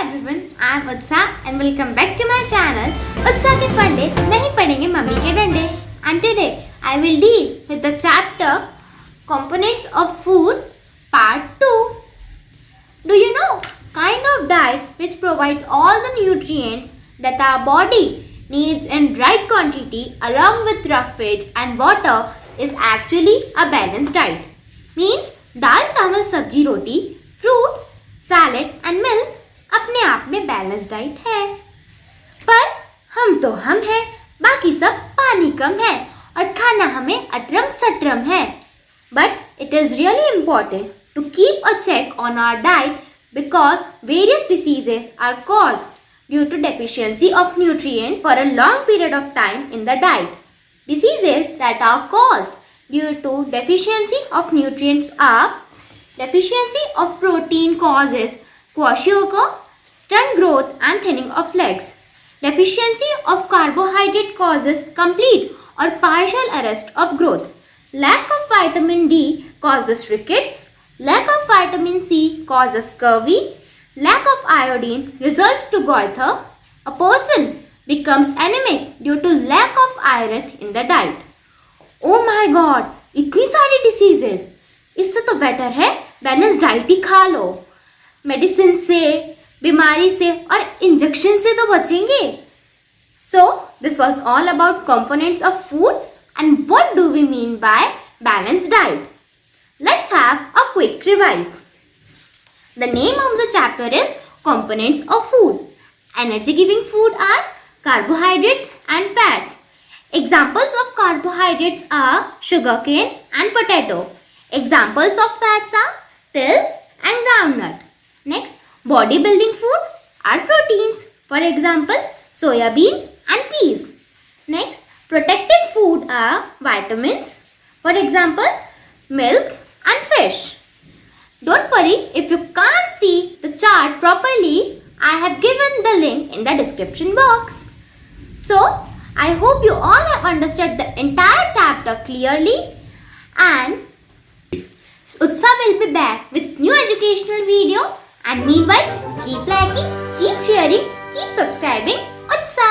everyone, I am Utsa and welcome back to my channel Utsa के फंडे नहीं पढ़ेंगे मम्मी के डंडे. And today I will deal with the chapter Components of Food Part 2. Do you know kind of diet which provides all the nutrients that our body needs in right quantity along with roughage and water is actually a balanced diet. Means दाल चावल सब्जी रोटी fruits salad and milk अपने आप में balance diet है. पर हम तो हम हैं, बाकी सब पानी कम है और खाना हमें अटरम सटरम है. But it is really important to keep a check on our diet because various diseases are caused due to deficiency of nutrients for a long period of time in the diet. Diseases that are caused due to deficiency of nutrients are deficiency of protein causes kwashiorkor, stunt growth and thinning of legs. Deficiency of carbohydrate causes complete or partial arrest of growth. Lack of vitamin D causes rickets. Lack of vitamin C causes scurvy. Lack of iodine results to goiter. A person becomes anemic due to lack of iron in the diet. Oh my God! इतनी सारी diseases. इससे तो better है balance diet ही खा लो. Medicine से, बीमारी से और इंजेक्शन से तो बचेंगे. So this was all about components of food and what do we mean by balanced diet. Let's have a quick revise. The name of the chapter is Components of Food. Energy giving food are carbohydrates and fats. Examples of carbohydrates are sugarcane and potato. Examples of fats are till and groundnut. Next, bodybuilding food are proteins. For example, soya bean and peas. Next, protected food are vitamins. For example, milk and fish. Don't worry if you can't see the chart properly. I have given the link in the description box. So, I hope you all have understood the entire chapter clearly, and Utsa will be back with new educational video. And meanwhile, keep liking, keep sharing, keep subscribing. Utsa!